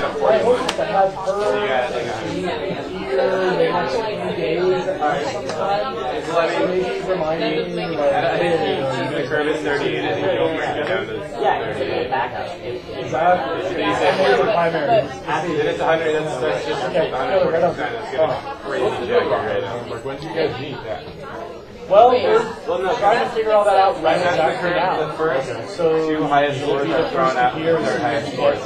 I hope to have her here the next few days sometime. Maybe remind me. The curve is 30 and then you'll break it down to 30. Exactly. Primary. Then it's 100, that's just 140%. It's going to crazy jacket right now. Like, when did you guys meet? Well, we're trying to figure all that out right exactly now. The first So two highest scores are thrown out here with their highest scores.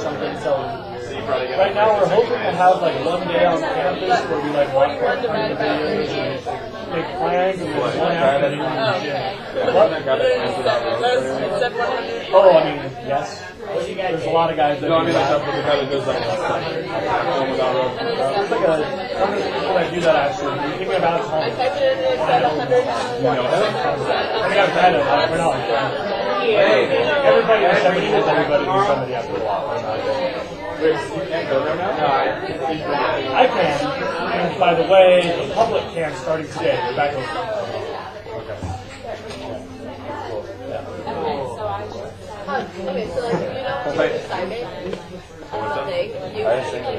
Right now, we're hoping to have like one day on campus where we like walk around the videos and make plans, and then one afternoon. Oh, I mean, yes. There's a lot of guys that do that. There's like some people that do that actually. You're thinking about home. I think I've read it. We're not like that. Everybody knows somebody after a while. Wait, you can't go there now? I can. And by the way, the public can starting today. We're back open. Okay, so like, you know, the assignment, you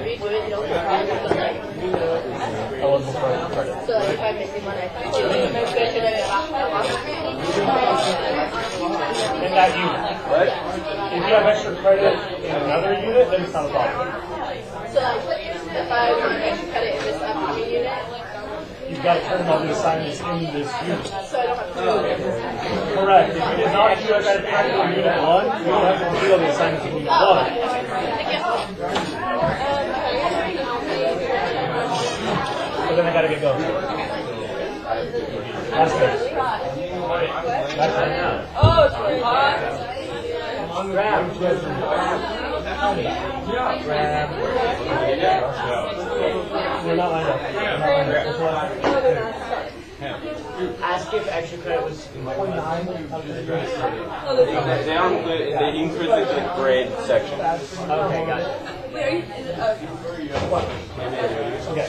redo it, you don't have to, but like, so like, if I'm missing one, I have to do it. In that unit. Right? If you have extra credit in another unit, then it's not a problem. So like, if I want extra credit in this upcoming unit, you've got to turn all the assignments in this unit. so I don't have to do it. Correct. If you did not do it at unit 1, you don't have to do all the assignments in unit 1. So then I got to get going. That's good. That's right now. Oh, it's really hot. Grab. We're not lined up. Ask if extra credit was 0.9. They increase it to the grade section. Okay, got it. Okay.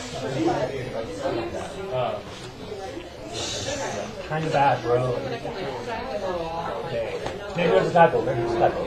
Kind of bad, bro. Okay. Maybe it was a typo. Maybe it was a typo.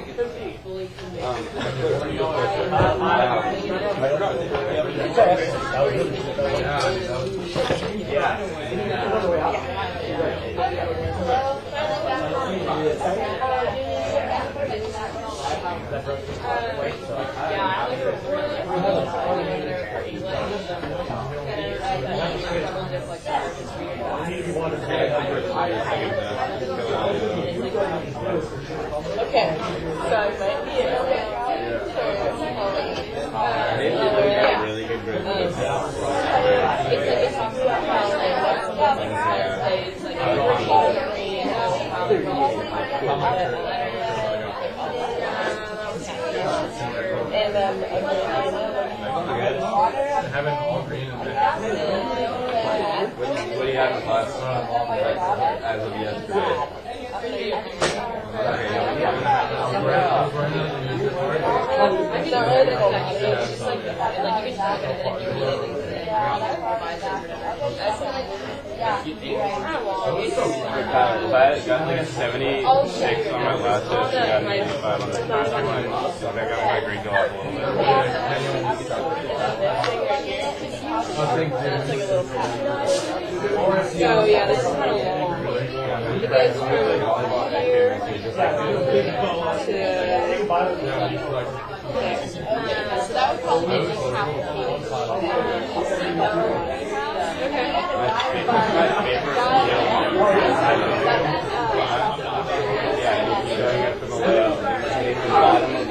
Okay, so I might be Really good grade. it talks about how and Having all green and What do you have in class as of yesterday? If I got like a 76 on my last test, I got an 85 on the first one, so I got my grade go up a little bit. So yeah, this is kind of long. It goes from here so that would probably just have Bottom of the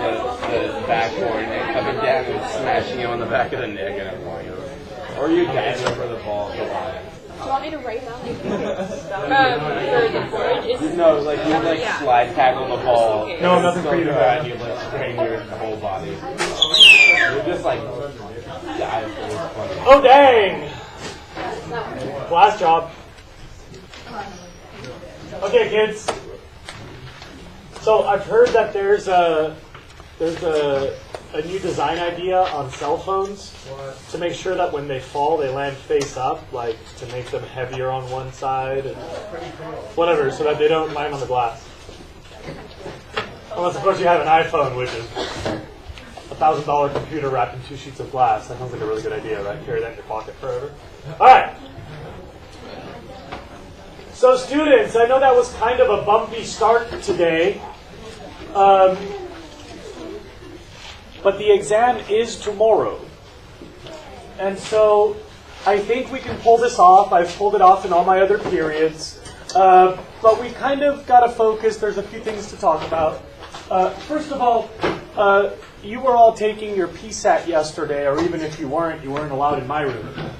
backboard and coming down and smashing you on the back of the neck and everything. Or you dash over the ball to line. Do you want me to write down for the board? No, like you like slide tackle the ball. No, nothing for you to bad. You like strain your whole body. You're just like dive for this funny. Oh, dang! Last job. Okay, kids. So I've heard that there's a new design idea on cell phones to make sure that when they fall, they land face up, like to make them heavier on one side and whatever, so that they don't land on the glass. Unless, of course, you have an iPhone, which is $1,000 computer wrapped in 2 sheets of glass. That sounds like a really good idea, right? Carry that in your pocket forever. All right. So students, I know that was kind of a bumpy start today. But the exam is tomorrow. And so I think we can pull this off. I've pulled it off in all my other periods. But we kind of got to focus. There's a few things to talk about. First of all, you were all taking your PSAT yesterday, or even if you weren't allowed in my room.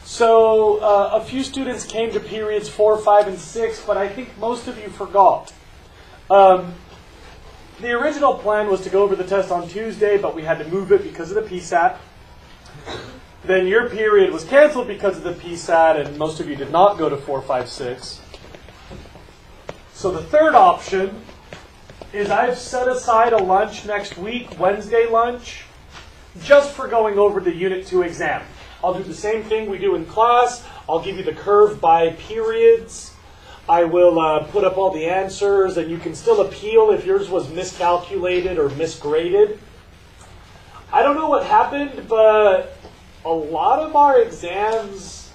So a few students came to periods 4, 5, and 6, but I think most of you forgot. The original plan was to go over the test on Tuesday, but we had to move it because of the PSAT. Then your period was canceled because of the PSAT, and most of you did not go to 4, 5, 6. So the third option is I've set aside a lunch next week, Wednesday lunch, just for going over the Unit 2 exam. I'll do the same thing we do in class. I'll give you the curve by periods. I will put up all the answers, and you can still appeal if yours was miscalculated or misgraded. I don't know what happened, but a lot of our exams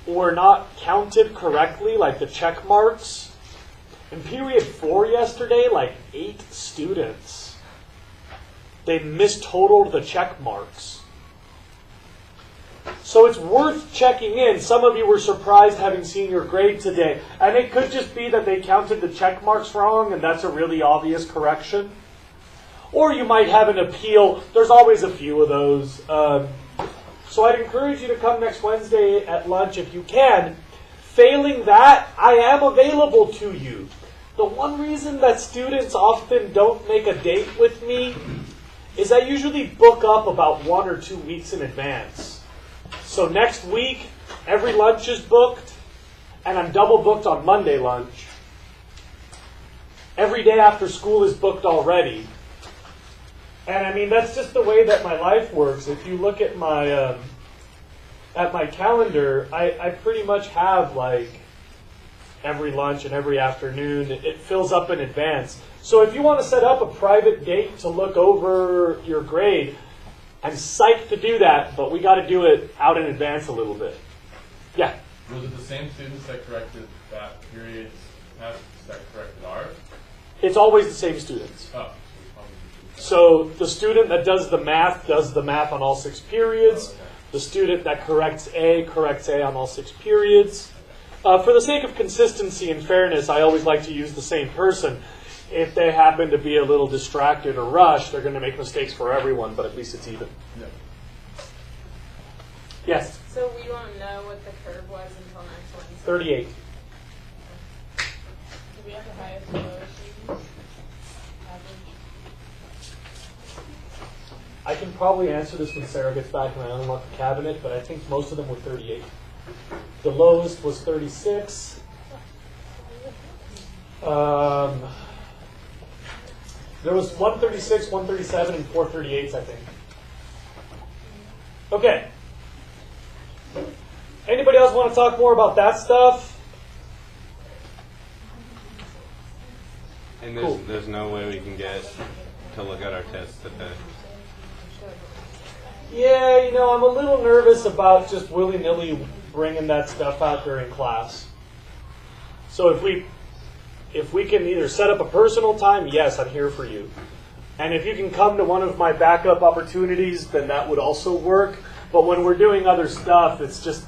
were not counted correctly, like the check marks. In period 4 yesterday, like 8 students, they mistotaled the check marks. So it's worth checking in. Some of you were surprised having seen your grade today. And it could just be that they counted the check marks wrong, and that's a really obvious correction. Or you might have an appeal. There's always a few of those. So I'd encourage you to come next Wednesday at lunch if you can. Failing that, I am available to you. The one reason that students often don't make a date with me is I usually book up about 1 or 2 weeks in advance. So next week, every lunch is booked, and I'm double booked on Monday lunch. Every day after school is booked already. And I mean, that's just the way that my life works. If you look at my calendar, I pretty much have like every lunch and every afternoon. It fills up in advance. So if you want to set up a private date to look over your grade, I'm psyched to do that, but we got to do it out in advance a little bit. Yeah? Was it the same students that corrected that period's test that corrected ours? It's always the same students. Oh. So the student that does the math on all 6 periods. Okay. The student that corrects A on all 6 periods. For the sake of consistency and fairness, I always like to use the same person. If they happen to be a little distracted or rushed, they're going to make mistakes for everyone, but at least it's even. Yeah. Yes? So we won't know what the curve was until next Wednesday? 38. Do we have the highest and lowest students? Average? I can probably answer this when Sarah gets back and I unlock the cabinet, but I think most of them were 38. The lowest was 36. There was 136, 137, and 438s, I think. Okay. Anybody else want to talk more about that stuff? And Cool. there's no way we can get to look at our tests today. Yeah, you know, I'm a little nervous about just willy-nilly bringing that stuff out during class. So if we can either set up a personal time, yes, I'm here for you. And if you can come to one of my backup opportunities, then that would also work. But when we're doing other stuff, it's just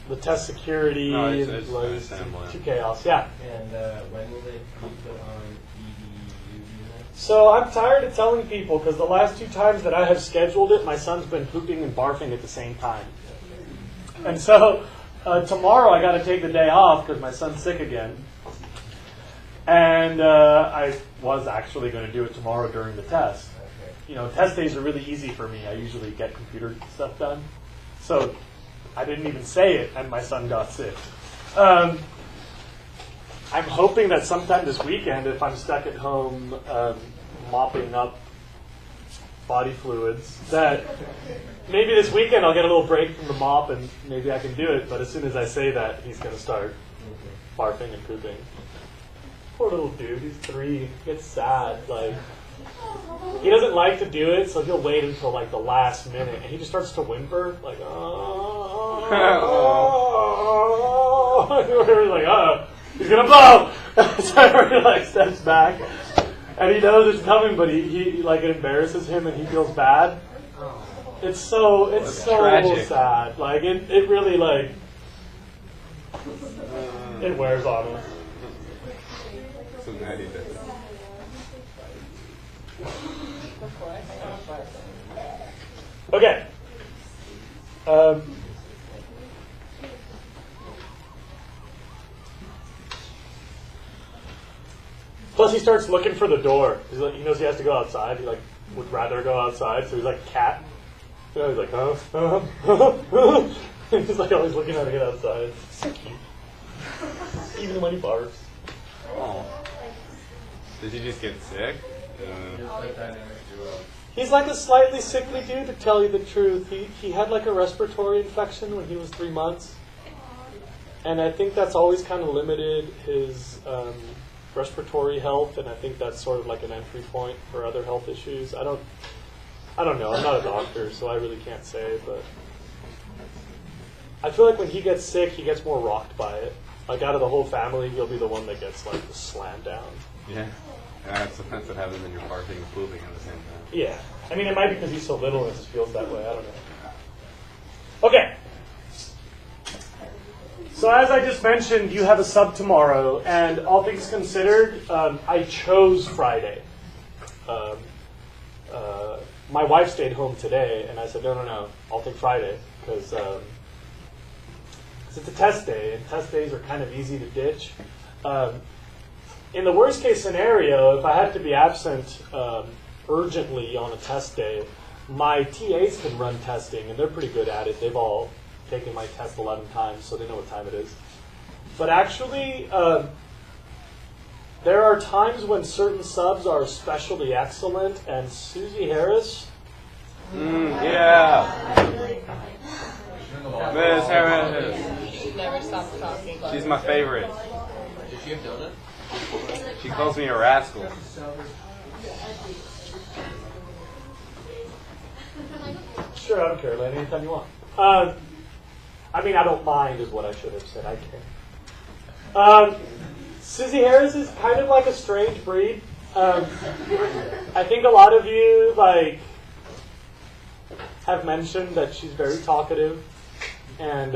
the test security No, and it's like, similar. too chaos. Yeah. And when will they be put on EDU units? So I'm tired of telling people because the last 2 times that I have scheduled it, my son's been pooping and barfing at the same time. And so tomorrow I got to take the day off because my son's sick again. And I was actually going to do it tomorrow during the test. You know, test days are really easy for me. I usually get computer stuff done. So I didn't even say it, and my son got sick. I'm hoping that sometime this weekend, if I'm stuck at home mopping up body fluids, that maybe this weekend I'll get a little break from the mop and maybe I can do it. But as soon as I say that, he's going to start barfing and pooping. Poor little dude, he's 3. He gets sad. Like, he doesn't like to do it, so he'll wait until like the last minute, and he just starts to whimper, like, oh, we're like, he's gonna blow. So everybody like steps back, and he knows it's coming, but he like it embarrasses him, and he feels bad. It's so tragic. sad. Like it really like it wears on him. So glad he did it. Okay. Plus, he starts looking for the door. He's like, he knows he has to go outside. He like would rather go outside, so he's like a cat. You know, he's like, he's like always looking how to get outside. It's so cute. Even when he barks. Oh. Did he just get sick? He's like a slightly sickly dude, to tell you the truth. He had like a respiratory infection when he was 3 months. And I think that's always kind of limited his respiratory health, and I think that's sort of like an entry point for other health issues. I don't know. I'm not a doctor, so I really can't say, but I feel like when he gets sick, he gets more rocked by it. Like out of the whole family, he'll be the one that gets like the slam down. Yeah. That's what happens when you're barking and pooping at the same time. Yeah. I mean, it might be because he's so little and it just feels that way. I don't know. Okay. So as I just mentioned, you have a sub tomorrow, and all things considered, I chose Friday. My wife stayed home today, and I said, no, I'll take Friday, because it's a test day, and test days are kind of easy to ditch. In the worst case scenario, if I had to be absent urgently on a test day, my TAs can run testing, and they're pretty good at it. They've all taken my test 11 times, so they know what time it is. But actually, there are times when certain subs are especially excellent, and Susie Harris... Yeah. Miss Harris. She never stops talking. She's my favorite. Does she have donuts? She calls me a rascal. Sure, I don't care. Let anytime you want. I mean, I don't mind is what I should have said. I care. Susie Harris is kind of like a strange breed. I think a lot of you have mentioned that she's very talkative, and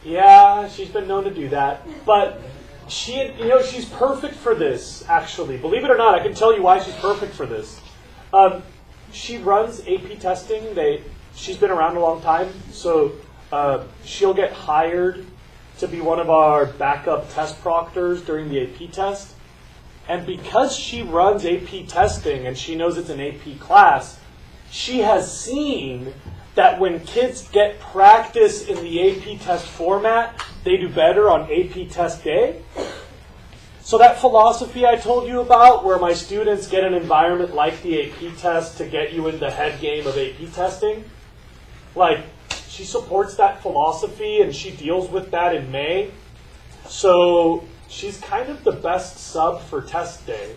yeah, she's been known to do that. But she's perfect for this. Actually, believe it or not, I can tell you why she's perfect for this. She runs AP testing. She's been around a long time, so she'll get hired to be one of our backup test proctors during the AP test. And because she runs AP testing and she knows it's an AP class, she has seen that when kids get practice in the AP test format, they do better on AP test day. So that philosophy I told you about, where my students get an environment like the AP test to get you in the head game of AP testing, she supports that philosophy and she deals with that in May. So she's kind of the best sub for test day.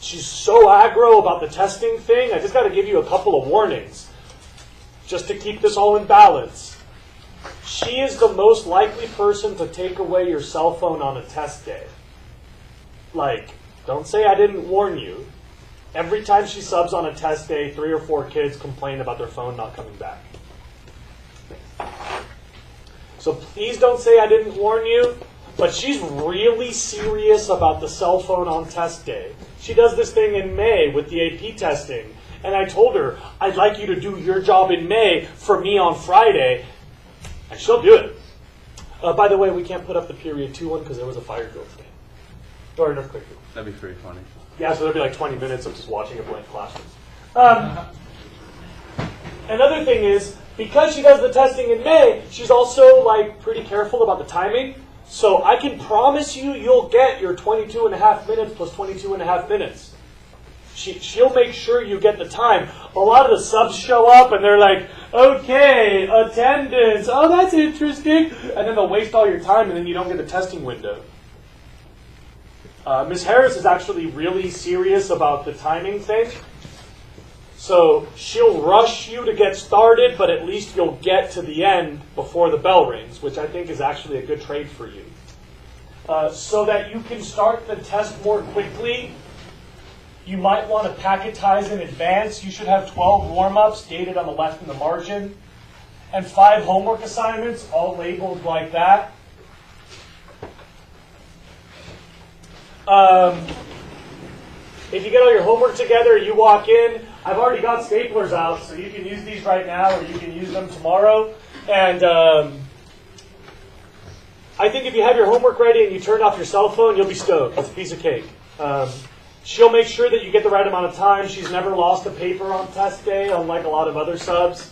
She's so aggro about the testing thing, I just got to give you a couple of warnings, just to keep this all in balance. She is the most likely person to take away your cell phone on a test day. Don't say I didn't warn you. Every time she subs on a test day, 3 or 4 kids complain about their phone not coming back. So please don't say I didn't warn you, but she's really serious about the cell phone on test day. She does this thing in May with the AP testing, and I told her, I'd like you to do your job in May for me on Friday, and she'll do it. By the way, we can't put up the period 2 one because there was a fire drill today. Or an earthquake drill. That'd be pretty funny. Yeah, so there'll be 20 minutes of just watching a blank classroom. Another thing is, because she does the testing in May, she's also pretty careful about the timing. So I can promise you, you'll get your 22 and a half minutes plus 22 and a half minutes. She'll make sure you get the time. A lot of the subs show up and they're like, okay, attendance, oh, that's interesting. And then they'll waste all your time and then you don't get the testing window. Ms. Harris is actually really serious about the timing thing. So she'll rush you to get started, but at least you'll get to the end before the bell rings, which I think is actually a good trade for you. So that you can start the test more quickly, you might want to packetize in advance. You should have 12 warm-ups dated on the left in the margin, and 5 homework assignments, all labeled like that. If you get all your homework together, you walk in. I've already got staplers out, so you can use these right now, or you can use them tomorrow. And I think if you have your homework ready and you turn off your cell phone, you'll be stoked. It's a piece of cake. She'll make sure that you get the right amount of time. She's never lost a paper on test day, unlike a lot of other subs.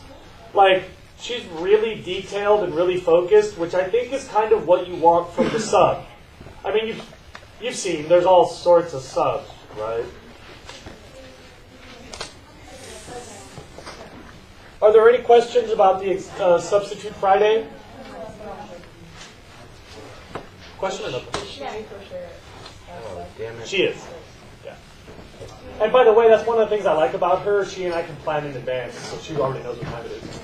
Like, she's really detailed and really focused, which I think is kind of what you want from the sub. I mean, you've seen, there's all sorts of subs, right? Are there any questions about the Substitute Friday? Question or nothing? Oh, damn it. She is. Yeah. And by the way, that's one of the things I like about her. She and I can plan in advance, so she already knows what time it is.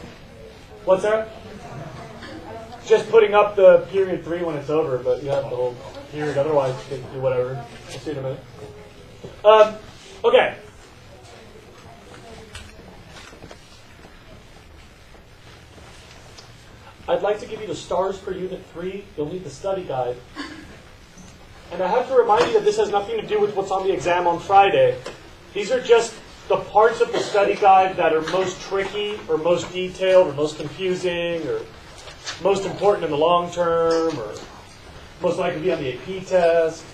What's that? Just putting up the period 3 when it's over, but you have the whole period. Otherwise, you can do whatever. We'll see in a minute. Okay. I'd like to give you the stars for Unit 3. You'll need the study guide. And I have to remind you that this has nothing to do with what's on the exam on Friday. These are just the parts of the study guide that are most tricky, or most detailed, or most confusing, or most important in the long term, or most likely to be on the AP test.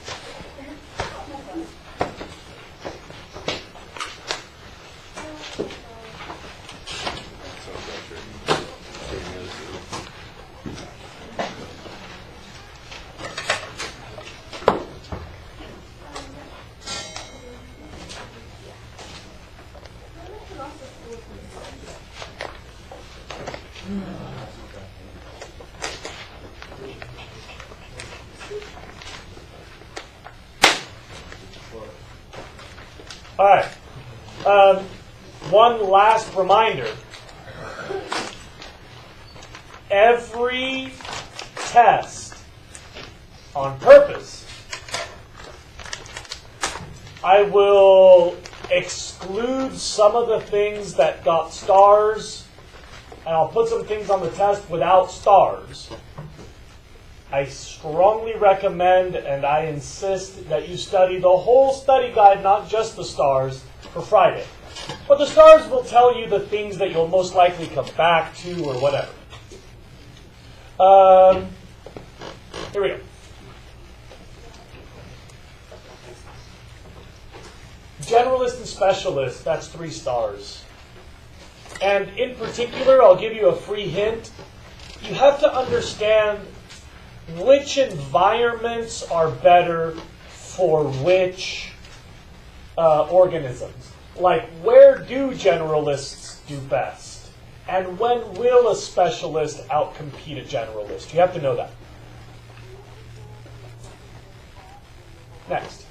All right. One last reminder. Every test, on purpose, I will exclude some of the things that got stars, and I'll put some things on the test without stars. I strongly recommend and I insist that you study the whole study guide, not just the stars, for Friday. But the stars will tell you the things that you'll most likely come back to or whatever. Here we go. Generalist and specialist, that's 3 stars. And in particular, I'll give you a free hint. You have to understand which environments are better for which organisms. Like, where do generalists do best? And when will a specialist outcompete a generalist? You have to know that. Next.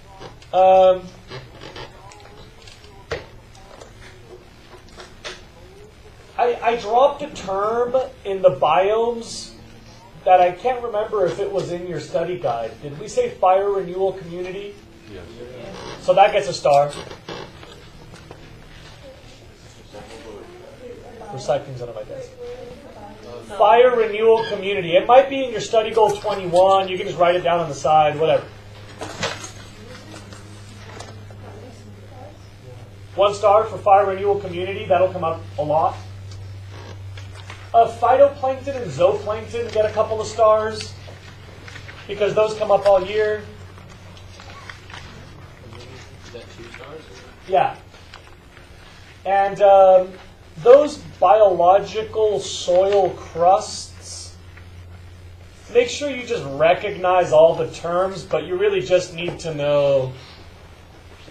I dropped a term in the biomes that I can't remember if it was in your study guide. Did we say fire renewal community? Yes. So that gets a star. Recycling's under my desk. Fire renewal community. It might be in your study goal 21. You can just write it down on the side, whatever. 1 star for fire renewal community. That'll come up a lot. Phytoplankton and zooplankton get a couple of stars because those come up all year. Is that 2 stars? Yeah. And those biological soil crusts, make sure you just recognize all the terms, but you really just need to know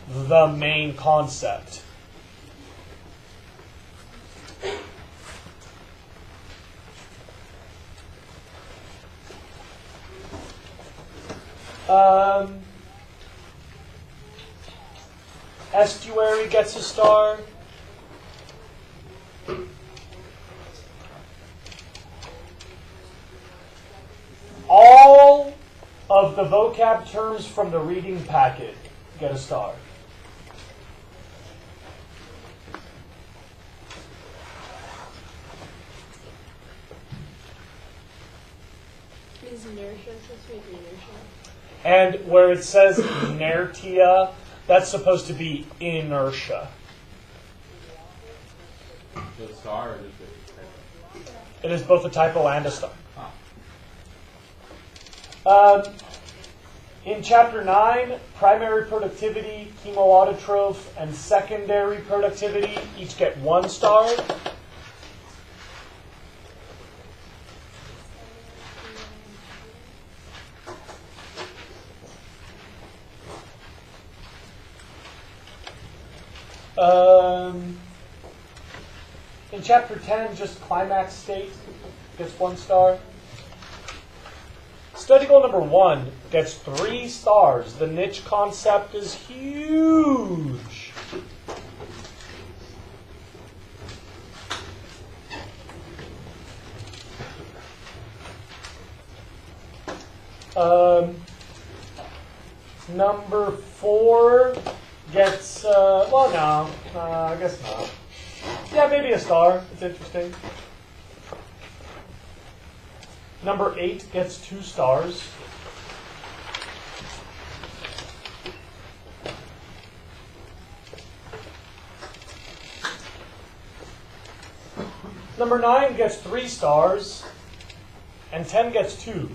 the main concept. estuary gets a star. All of the vocab terms from the reading packet get a star. Is inertia supposed to be inertia? And where it says inertia, that's supposed to be inertia. The star or just It is both a typo and a star. In Chapter 9, primary productivity, chemoautotroph, and secondary productivity each get 1 star. In Chapter 10, just climax state gets 1 star. Study goal number 1 gets 3 stars. The niche concept is huge. Number 4 gets, well, no, I guess not. Yeah, maybe a star. It's interesting. Number 8 gets 2 stars. Number 9 gets 3 stars. And 10 gets 2.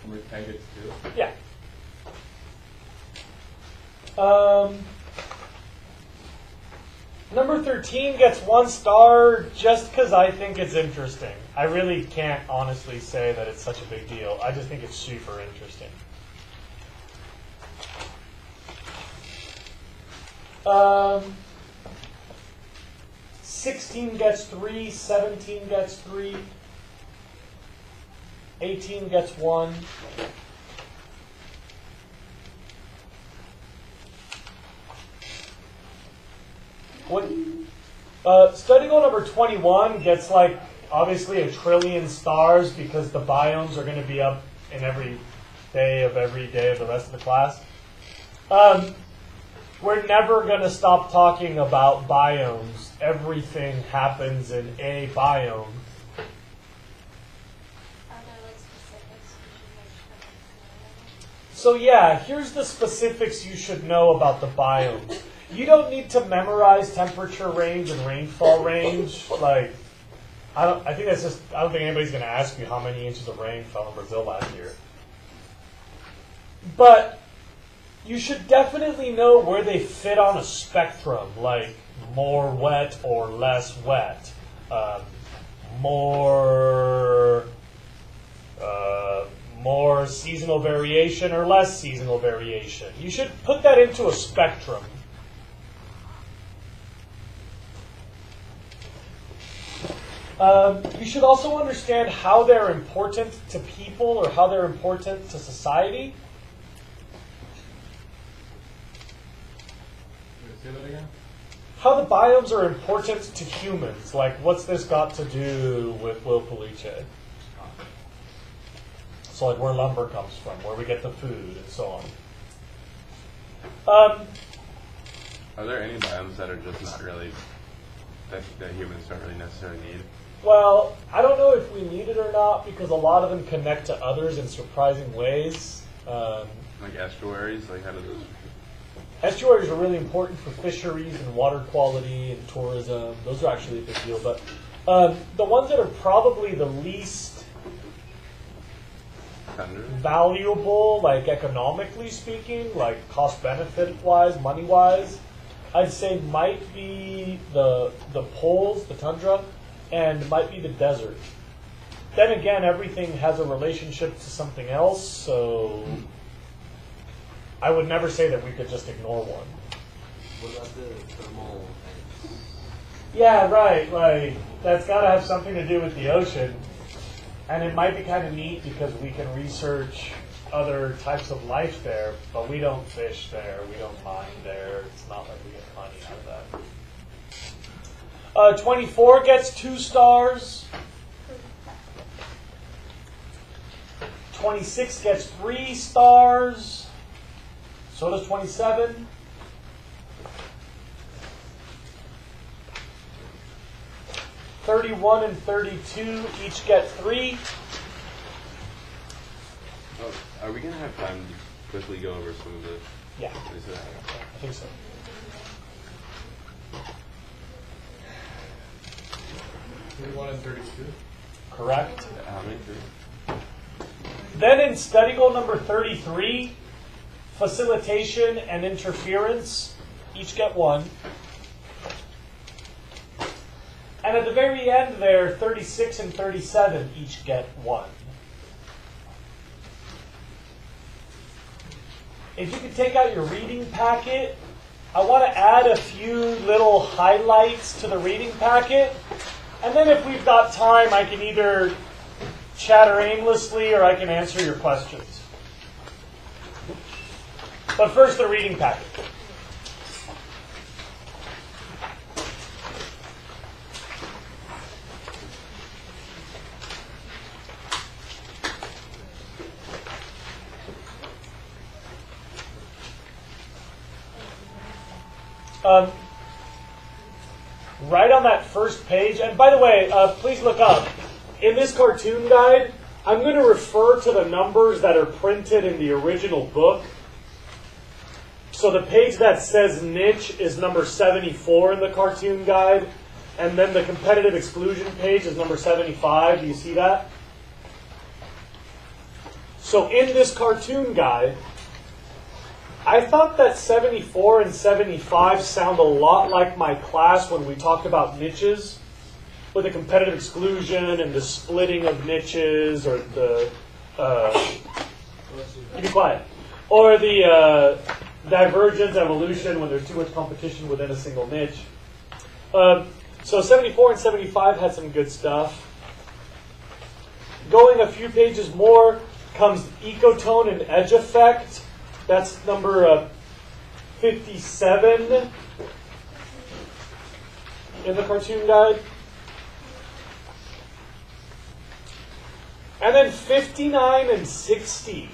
number 10 gets 2? Yeah. Number 13 gets 1 star just because I think it's interesting. I really can't honestly say that it's such a big deal. I just think it's super interesting. 16 gets 3, 17 gets 3, 18 gets 1. Study goal number 21 gets like obviously 1 trillion stars because the biomes are going to be up in every day of the rest of the class. We're never going to stop talking about biomes. Everything happens in a biome. So yeah, here's the specifics you should know about the biomes. You don't need to memorize temperature range and rainfall range. Like, I don't think anybody's going to ask you how many inches of rain fell in Brazil last year. But you should definitely know where they fit on a spectrum, like more wet or less wet, more seasonal variation or less seasonal variation. You should put that into a spectrum. You should also understand how they're important to people or how they're important to society. Say that again? How the biomes are important to humans. Like, what's this got to do with Will Puliche? So, like, where lumber comes from, where we get the food, and so on. Are there any biomes that are just not really, that humans don't really necessarily need? Well, I don't know if we need it or not, because a lot of them connect to others in surprising ways. Like estuaries? Like, how do those... Estuaries are really important for fisheries and water quality and tourism. Those are actually a big deal. But the ones that are probably the least valuable, like economically speaking, like cost-benefit wise, money-wise, I'd say might be the poles, the tundra, and might be the desert. Then again, everything has a relationship to something else, so I would never say that we could just ignore one. What about the thermal vents? Yeah, right. Like, that's got to have something to do with the ocean. And it might be kind of neat because we can research other types of life there, but we don't fish there, we don't mine there. It's not like we get money out of that. 24 gets 2 stars. 26 gets 3 stars. So does 27. (31) and 32 each get 3. Oh, are we going to have time to quickly go over some of the... Yeah, Is that, I think so. (31 and 32). Correct. how many? 3? Then in study goal number 33, facilitation and interference each get 1. And at the very end there, 36 and 37 each get 1. If you could take out your reading packet, I want to add a few little highlights to the reading packet. And then if we've got time, I can either chatter aimlessly or I can answer your questions. But first, the reading packet. Right on that first page, and by the way, please look up. In this cartoon guide, I'm going to refer to the numbers that are printed in the original book. So the page that says niche is number 74 in the cartoon guide, and then the competitive exclusion page is number 75. Do you see that? So in this cartoon guide, I thought that 74 and 75 sound a lot like my class when we talked about niches, with the competitive exclusion and the splitting of niches, or the you be quiet, or the divergence evolution when there's too much competition within a single niche. So 74 and 75 had some good stuff. Going a few pages more comes ecotone and edge effect. That's number 57 in the cartoon guide. And then 59 and 60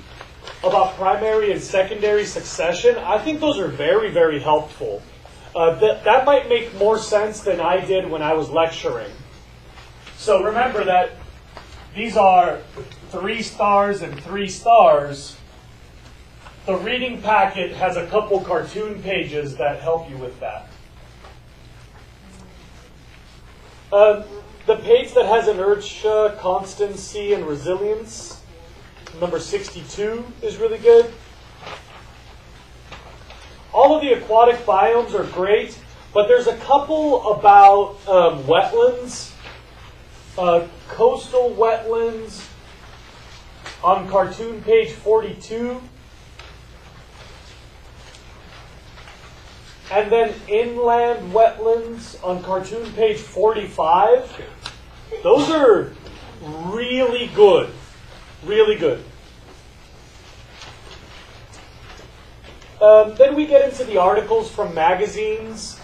about primary and secondary succession. I think those are very, very helpful. That might make more sense than I did when I was lecturing. So remember that these are 3 stars and 3 stars. The reading packet has a couple cartoon pages that help you with that. The page that has inertia, constancy, and resilience, number 62, is really good. All of the aquatic biomes are great, but there's a couple about wetlands, coastal wetlands on cartoon page 42. And then inland wetlands on cartoon page 45. Those are really good. Really good. Then we get into the articles from magazines.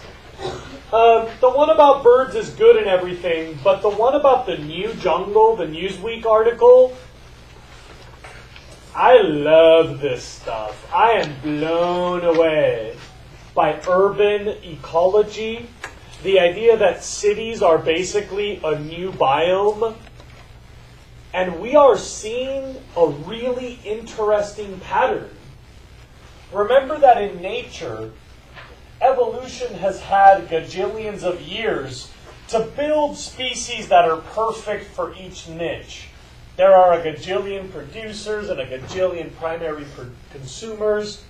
The one about birds is good and everything, but the one about the new jungle, the Newsweek article, I love this stuff. I am blown away by urban ecology, the idea that cities are basically a new biome. And we are seeing a really interesting pattern. Remember that in nature, evolution has had gajillions of years to build species that are perfect for each niche. There are a gajillion producers and a gajillion primary consumers.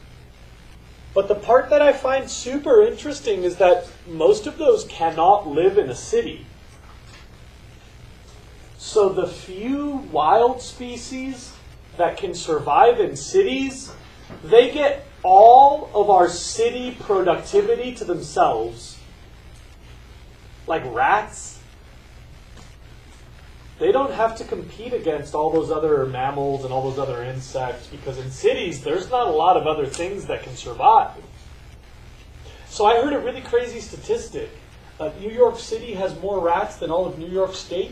But the part that I find super interesting is that most of those cannot live in a city. So the few wild species that can survive in cities, they get all of our city productivity to themselves. Like rats. they don't have to compete against all those other mammals and all those other insects, because in cities, there's not a lot of other things that can survive. So I heard a really crazy statistic. New York City has more rats than all of New York State.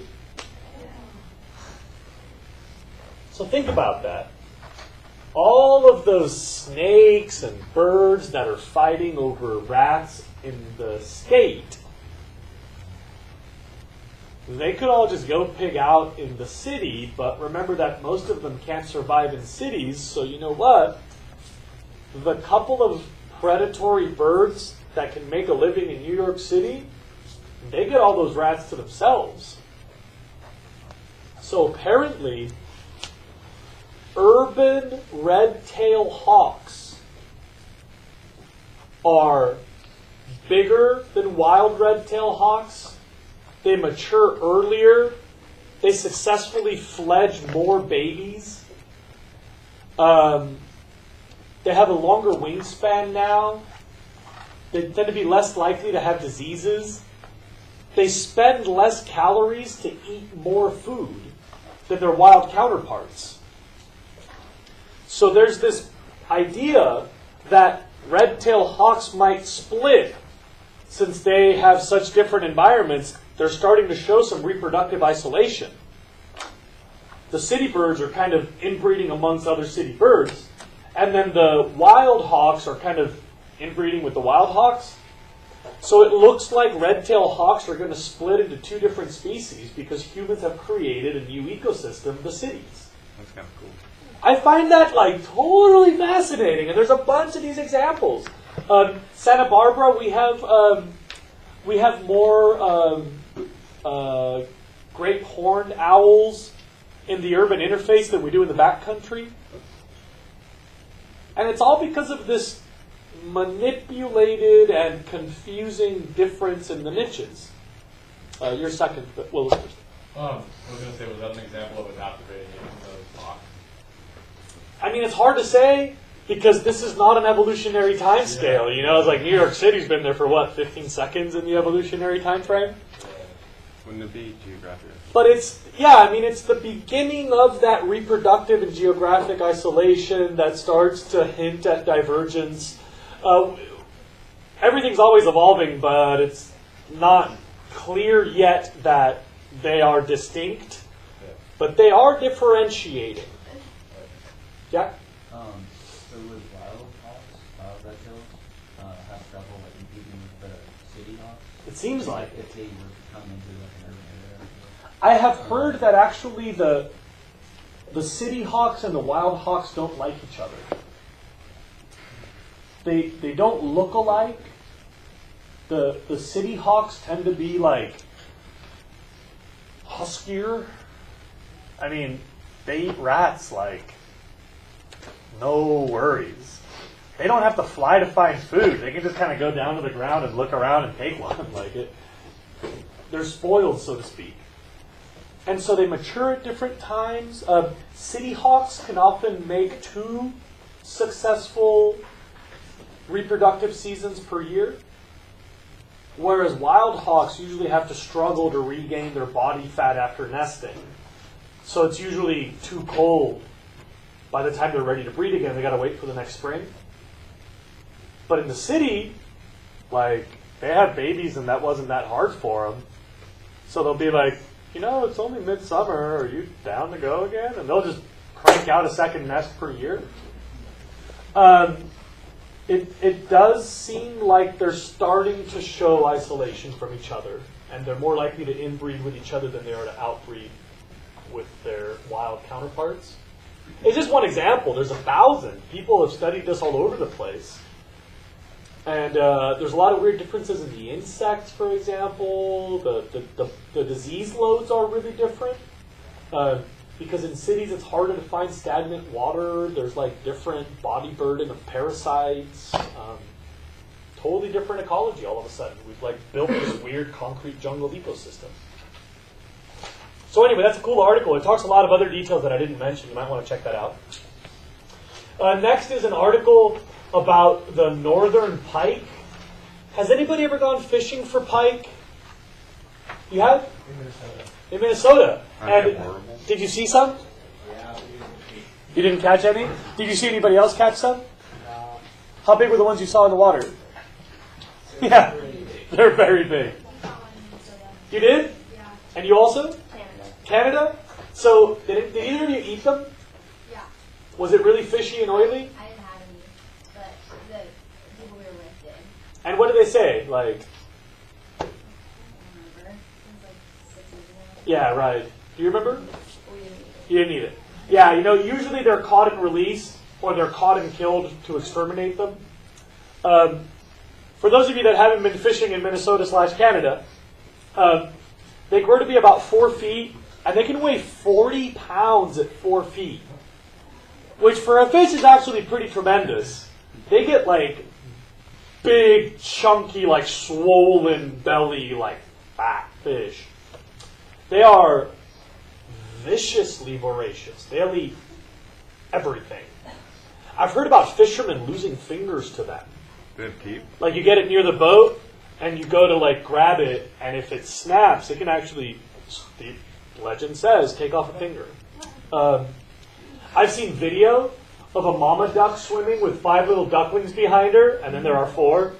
So think about that. All of those snakes and birds that are fighting over rats in the state, they could all just go pig out in the city, but remember that most of them can't survive in cities, so you know what? The couple of predatory birds that can make a living in New York City, they get all those rats to themselves. So apparently, urban red-tailed hawks are bigger than wild red-tailed hawks. They mature earlier. They successfully fledge more babies. They have a longer wingspan now. They tend to be less likely to have diseases. They spend less calories to eat more food than their wild counterparts. So there's this idea that red-tailed hawks might split. Since they have such different environments, they're starting to show some reproductive isolation. The city birds are kind of inbreeding amongst other city birds, and then the wild hawks are kind of inbreeding with the wild hawks. So it looks like red-tailed hawks are going to split into two different species because humans have created a new ecosystem, the cities. That's kind of cool. I find that like totally fascinating, and there's a bunch of these examples. Santa Barbara, we have more great horned owls in the urban interface than we do in the backcountry, and it's all because of this manipulated and confusing difference in the niches. Your second, well, I was going to say, was that an example of adaptivating the hawk? I mean, it's hard to say because this is not an evolutionary time scale. You know, it's like New York City's been there for what, 15 seconds in the evolutionary time frame? Wouldn't it be geographic? But it's, yeah, I mean, it's the beginning of that reproductive and geographic isolation that starts to hint at divergence. Everything's always evolving, but it's not clear yet that they are distinct, but they are differentiating. Yeah? So with wild hawks, red-tails have trouble like competing with the city hawks? It seems like it. If they were to come into like an urban area. I have heard that actually the city hawks and the wild hawks don't like each other. They don't look alike. The city hawks tend to be like huskier. I mean, they eat rats like no worries. They don't have to fly to find food. They can just kind of go down to the ground and look around and take one. Like it, they're spoiled, so to speak. And so they mature at different times. City hawks can often make 2 successful reproductive seasons per year, whereas wild hawks usually have to struggle to regain their body fat after nesting. So it's usually too cold. By the time they're ready to breed again, they got to wait for the next spring. But in the city, like, they have babies and that wasn't that hard for them. So they'll be like, you know, it's only midsummer. Are you down to go again? And they'll just crank out a second nest per year. It does seem like they're starting to show isolation from each other, and they're more likely to inbreed with each other than they are to outbreed with their wild counterparts. It's just one example. There's 1,000. People have studied this all over the place. And there's a lot of weird differences in the insects, for example. The disease loads are really different. Because in cities it's harder to find stagnant water. There's like different body burden of parasites. Totally different ecology all of a sudden. We've like built this weird concrete jungle ecosystem. So anyway, that's a cool article. It talks a lot of other details that I didn't mention. You might want to check that out. Next is an article about the northern pike. Has anybody ever gone fishing for pike? You have? in Minnesota. Aren't they And horrible? did you see some? You didn't catch any? Did you see anybody else catch some? How big were the ones you saw in the water? Yeah, they're very big. You did? Yeah. And you also? Canada. Canada? So, did either of you eat them? Yeah. Was it really fishy and oily? I didn't have any, but the people we were with did. And what did they say? Like, I don't remember. It was like 6 years ago. yeah, right. Do you remember? We didn't eat it. You didn't eat it. Yeah, usually they're caught and released, or they're caught and killed to exterminate them. For those of you that haven't been fishing in Minnesota/Canada, they grow to be about 4 feet, and they can weigh 40 pounds at 4 feet, which for a fish is actually pretty tremendous. They get like big, chunky, like swollen belly, like fat fish. They are viciously voracious. They'll eat everything. I've heard about fishermen losing fingers to them. They have teeth? Like you get it near the boat, and you go to like grab it, and if it snaps, it can actually, the legend says, take off a finger. I've seen video of a mama duck swimming with 5 little ducklings behind her, and then there are 4,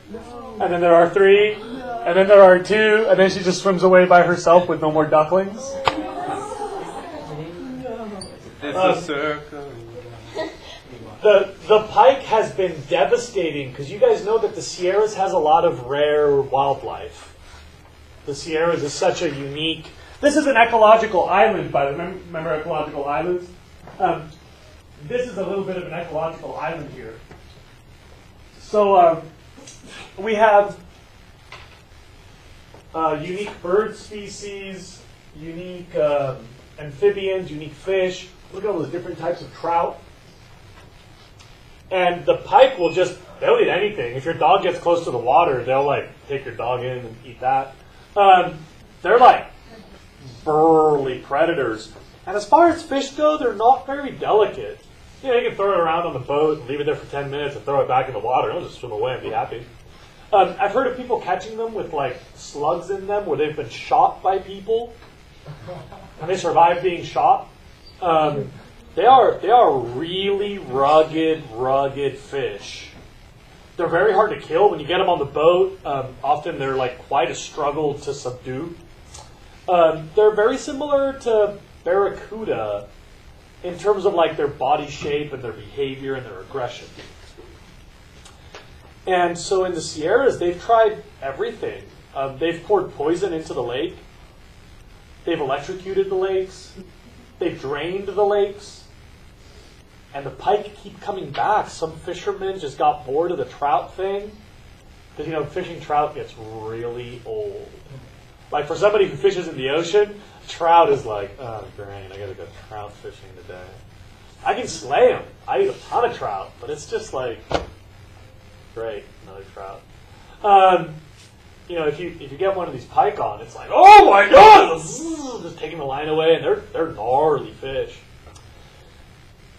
and then there are 3, and then there are 2, and then she just swims away by herself with no more ducklings. It's a circle. The pike has been devastating because you guys know that the Sierras has a lot of rare wildlife. The Sierras is such a unique. This is an ecological island, by the way. Remember ecological islands? This is a little bit of an ecological island here. So we have unique bird species, unique amphibians, unique fish. Look at all those different types of trout. And the pike will they'll eat anything. If your dog gets close to the water, they'll like take your dog in and eat that. They're like burly predators. And as far as fish go, they're not very delicate. You can throw it around on the boat and leave it there for 10 minutes and throw it back in the water. It'll just swim away and be happy. I've heard of people catching them with like slugs in them where they've been shot by people. And they survived being shot. They are really rugged fish. They're very hard to kill. When you get them on the boat, often they're like quite a struggle to subdue. They're very similar to barracuda in terms of like their body shape and their behavior and their aggression. And so in the Sierras, they've tried everything. They've poured poison into the lake. They've electrocuted the lakes. They've drained the lakes. And the pike keep coming back. Some fishermen just got bored of the trout thing. Because, fishing trout gets really old. Like, for somebody who fishes in the ocean, trout is like, oh, great, I gotta go trout fishing today. I can slay them. I eat a ton of trout. But it's just like, great, another trout. If you get one of these pike on, it's like, oh my god, just taking the line away, and they're gnarly fish.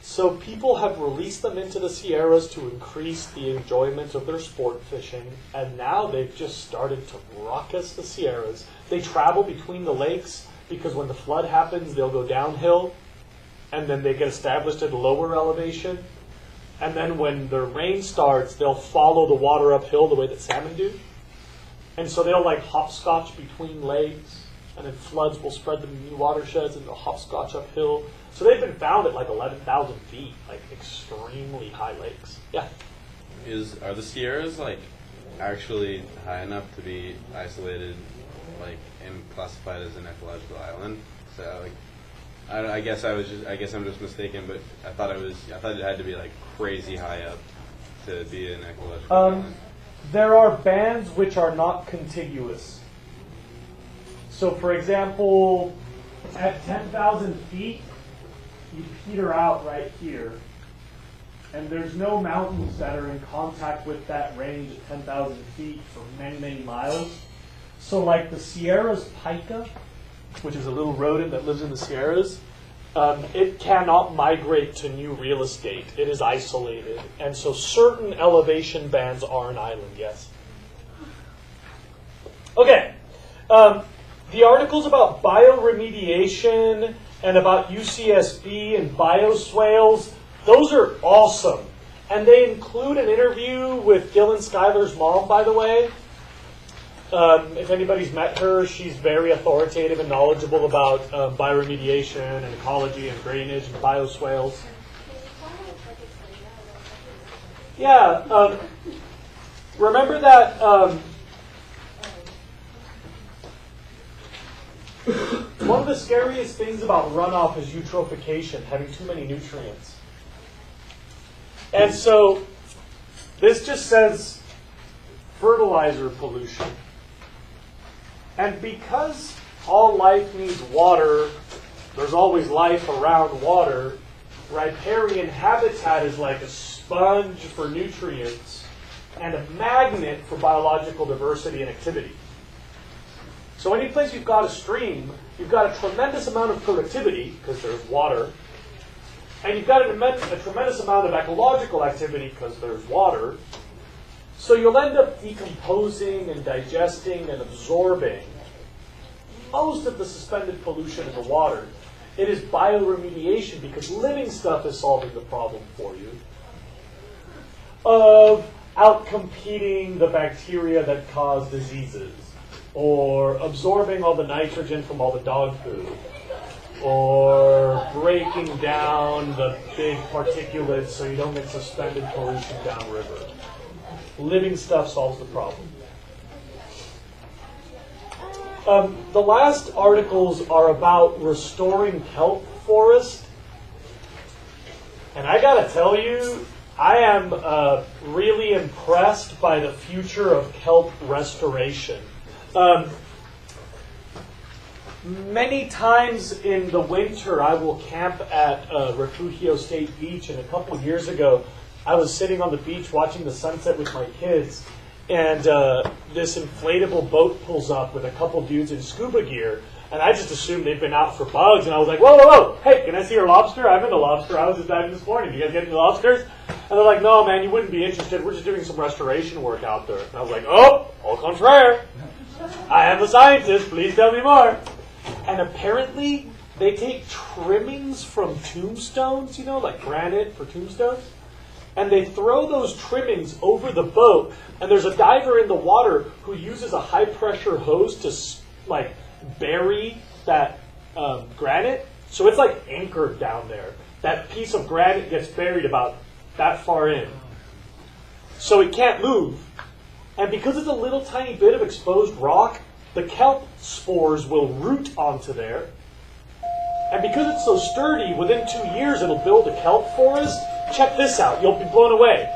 So people have released them into the Sierras to increase the enjoyment of their sport fishing, and now they've just started to ruckus the Sierras. They travel between the lakes because when the flood happens, they'll go downhill, and then they get established at a lower elevation. And then when the rain starts, they'll follow the water uphill the way that salmon do. And so they'll like hopscotch between lakes, and then floods will spread them to new watersheds, and they'll hopscotch uphill. So they've been found at like 11,000 feet, like extremely high lakes. Yeah. Are the Sierras like actually high enough to be isolated, like and classified as an ecological island? So like, I guess I'm just mistaken, but I thought it had to be like crazy high up to be an ecological island. There are bands which are not contiguous. So, for example, at 10,000 feet, you peter out right here. And there's no mountains that are in contact with that range at 10,000 feet for many, many miles. So, like the Sierras pica, which is a little rodent that lives in the Sierras, it cannot migrate to new real estate. It is isolated. And so certain elevation bands are an island, yes. Okay. the articles about bioremediation and about UCSB and bioswales, those are awesome. And they include an interview with Dylan Schuyler's mom, by the way. If anybody's met her, she's very authoritative and knowledgeable about bioremediation and ecology and drainage and bioswales. Yeah, remember that one of the scariest things about runoff is eutrophication, having too many nutrients. And so this just says fertilizer pollution. And because all life needs water, there's always life around water, riparian habitat is like a sponge for nutrients and a magnet for biological diversity and activity. So any place you've got a stream, you've got a tremendous amount of productivity, because there's water, and you've got a tremendous amount of ecological activity, because there's water. So you'll end up decomposing and digesting and absorbing most of the suspended pollution in the water. It is bioremediation, because living stuff is solving the problem for you of outcompeting the bacteria that cause diseases, or absorbing all the nitrogen from all the dog food, or breaking down the big particulates so you don't get suspended pollution downriver. Living stuff solves the problem. The last articles are about restoring kelp forest. And I gotta tell you, I am really impressed by the future of kelp restoration. Many times in the winter, I will camp at Refugio State Beach, and a couple of years ago, I was sitting on the beach watching the sunset with my kids, and this inflatable boat pulls up with a couple dudes in scuba gear, and I just assumed they'd been out for bugs, and I was like, whoa, whoa, whoa, hey, can I see your lobster? I'm into lobster. I was just diving this morning. You guys get any lobsters? And they're like, no, man, you wouldn't be interested. We're just doing some restoration work out there. And I was like, oh, au contraire. I am a scientist. Please tell me more. And apparently, they take trimmings from tombstones, you know, like granite for tombstones, and they throw those trimmings over the boat, and there's a diver in the water who uses a high-pressure hose to, like, bury that granite. So it's, like, anchored down there. That piece of granite gets buried about that far in. So it can't move. And because it's a little tiny bit of exposed rock, the kelp spores will root onto there. And because it's so sturdy, within 2 years it'll build a kelp forest. Check this out. You'll be blown away.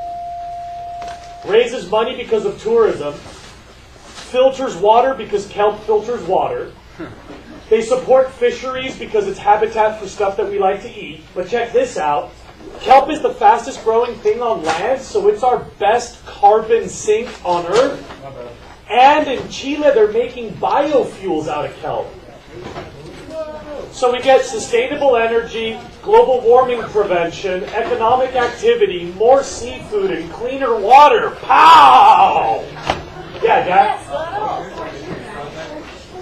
Raises money because of tourism. Filters water because kelp filters water. They support fisheries because it's habitat for stuff that we like to eat. But check this out. Kelp is the fastest growing thing on land, so it's our best carbon sink on Earth. And in Chile, they're making biofuels out of kelp. So we get sustainable energy, global warming prevention, economic activity, more seafood, and cleaner water. Pow! Yeah, Jack?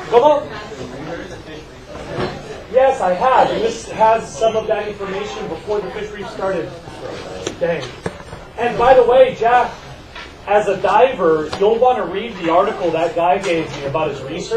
Come on. Yes, I have. And this has some of that information before the fish reef started. Dang. And by the way, Jack, as a diver, you'll want to read the article that guy gave me about his research.